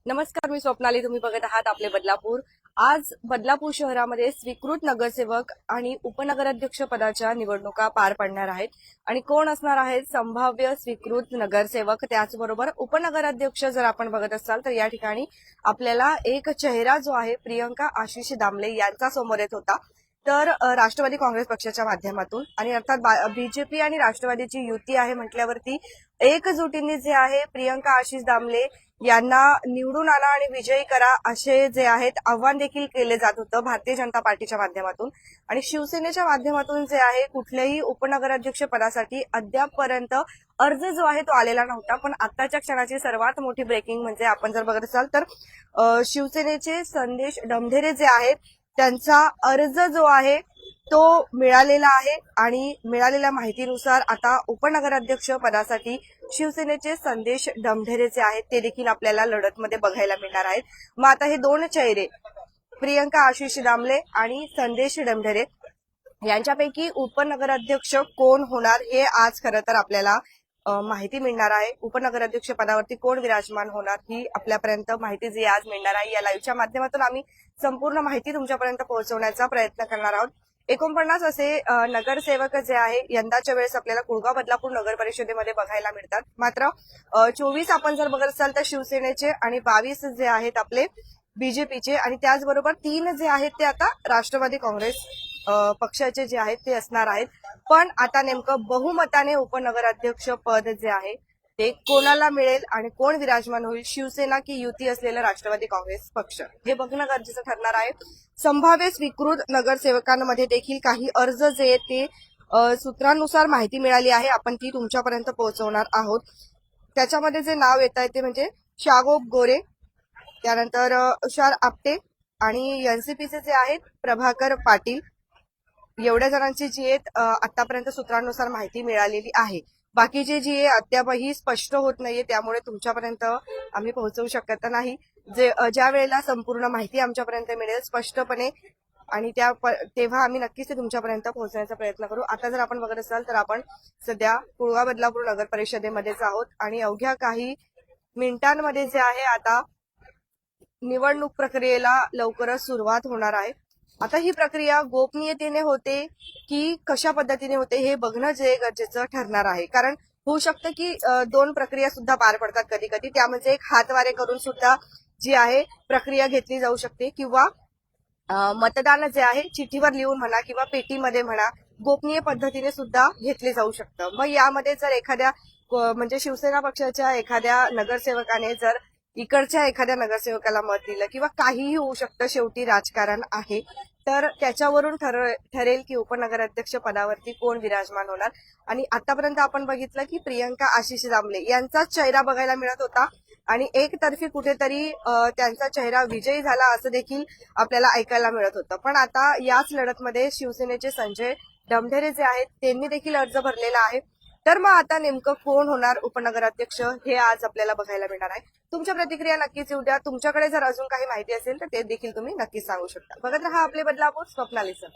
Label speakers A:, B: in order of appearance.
A: नमस्कार, मी स्वप्नाली. तुम्ही बघत आहात आपले बदलापूर. आज बदलापूर शहरामध्ये स्वीकृत नगरसेवक आणि उपनगराध्यक्ष पदाच्या निवडणुका पार पडणार आहेत. आणि कोण असणार आहेत संभाव्य स्वीकृत नगरसेवक, त्याचबरोबर उपनगराध्यक्ष जर आपण बघत असाल तर या ठिकाणी आपल्याला एक चेहरा जो आहे प्रियंका आशिष दामले यांचा समोर येत होता. तर राष्ट्रवादी काँग्रेस पक्षाच्या माध्यमातून आणि अर्थात बीजेपी आणि राष्ट्रवादीची युती आहे म्हटल्यावरती एकजुटीने जे आहे प्रियंका आशिष दामले यांना निवडून आणा आणि विजयी करा असे जे आहेत आव्हान देखील केले जात होतं भारतीय जनता पार्टीच्या माध्यमातून. आणि शिवसेनेच्या माध्यमातून जे आहे कुठल्याही उपनगराध्यक्ष पदासाठी अद्यापपर्यंत अर्ज जो आहे तो आलेला नव्हता. पण आताच्या क्षणाची सर्वात मोठी ब्रेकिंग म्हणजे आपण जर बघत असाल तर शिवसेनेचे संदेश डमढेरे जे आहेत त्यांचा अर्ज जो आहे तो मिळालेला आहे. आणि मिळालेल्या माहितीनुसार आता उपनगराध्यक्ष पदासाठी शिवसेनेचे संदेश डमढेरे जे आहेत ते देखील आपल्याला लढतमध्ये बघायला मिळणार आहेत. मग आता हे दोन चेहरे प्रियंका आशिष दामले आणि संदेश डमढेरे यांच्यापैकी उपनगराध्यक्ष कोण होणार हे आज खरं तर आपल्याला माहिती मिळणार आहे. उपनगराध्यक्ष पदावरती कोण विराजमान होणार ही आपल्यापर्यंत माहिती जी आज मिळणार आहे. या लाईव्हच्या माध्यमातून आम्ही संपूर्ण माहिती तुमच्यापर्यंत पोहोचवण्याचा प्रयत्न करणार आहोत. 49 असे नगरसेवक जे आहे यंदाच्या वेळेस आपल्याला कुळगाव बदलापूर नगर परिषदेमध्ये बघायला मिळतात. मात्र 24 आपण जर बघत असाल तर शिवसेनेचे आणि 22 जे आहेत आपले बीजेपीचे आणि त्याचबरोबर 3 जे आहेत ते आता राष्ट्रवादी काँग्रेस पक्षाचे जे आहेत ते असणार आहेत. पण आता नेमकं बहुमताने उपनगराध्यक्ष पद जे आहे ते कोणाला मिळेल आणि कोण विराजमान होईल, शिवसेना की युती असलेला राष्ट्रवादी काँग्रेस पक्ष, हे बघणं गरजेचं ठरणार आहे. संभाव्य स्वीकृत नगरसेवकांमध्ये देखील काही अर्ज जे आहेत ते सूत्रांनुसार माहिती मिळाली आहे, आपण ती तुमच्यापर्यंत पोहोचवणार आहोत. त्याच्यामध्ये जे नाव येत आहे ते म्हणजे शागोब गोरे, त्यानंतर तुषार आपटे आणि एनसीपीचे जे आहेत प्रभाकर पाटील, एवढ्या जणांची जी आहेत आतापर्यंत सूत्रांनुसार माहिती मिळालेली आहे. बाकीचे जी आहे अद्यापही स्पष्ट होत नाहीये, त्यामुळे तुमच्यापर्यंत आम्ही पोहोचवू शकत नाही. ज्या वेळेला संपूर्ण माहिती आमच्यापर्यंत मिळेल स्पष्टपणे आणि तेव्हा आम्ही नक्कीच ते तुमच्यापर्यंत पोहोचण्याचा प्रयत्न करू. आता जर आपण बघत असाल तर आपण सध्या कुळगाव बदलापूर नगर परिषदेमध्येच आहोत आणि अवघ्या काही मिनिटांमध्ये जे आहे आता निवडणूक प्रक्रियेला लवकरच सुरुवात होणार आहे. आता ही प्रक्रिया गोपनीयतेने होते की कशा पद्धतीने होते हे बघणं जे गरजेचं ठरणार आहे. कारण होऊ शकतं की दोन प्रक्रिया सुद्धा पार पडतात कधी कधी, त्यामध्ये एक हातवारे करून सुद्धा जी आहे प्रक्रिया घेतली जाऊ शकते किंवा मतदान जे आहे चिठ्ठीवर लिहून म्हणा किंवा पेटीमध्ये म्हणा गोपनीय पद्धतीने सुद्धा घेतले जाऊ शकतं. मग यामध्ये जर एखाद्या म्हणजे शिवसेना पक्षाच्या एखाद्या नगरसेवकाने जर इकडच्या एखाद्या नगरसेवकाला मत दिलं किंवा काहीही होऊ शकतं, शेवटी राजकारण आहे, तर त्याच्यावरून ठरेल की उपनगराध्यक्ष पदावरती कोण विराजमान होणार. आणि आतापर्यंत आपण बघितलं की प्रियंका आशिष दामले यांचा चेहरा बघायला मिळत होता आणि एकतर्फी कुठेतरी त्यांचा चेहरा विजयी झाला असं देखील आपल्याला ऐकायला मिळत होतं. पण आता याच लढतमध्ये शिवसेनेचे संजय डमढेरे जे आहेत त्यांनी देखील अर्ज भरलेला आहे. तर मग आता नेमकं कोण होणार उपनगराध्यक्ष हे आज आपल्याला बघायला मिळणार आहे. तुमच्या प्रतिक्रिया नक्कीच येऊ द्या. तुमच्याकडे जर अजून काही माहिती असेल तर ते देखील तुम्ही नक्कीच सांगू शकता. बघत रहा आपले बदलापूर. स्वप्नाली सर.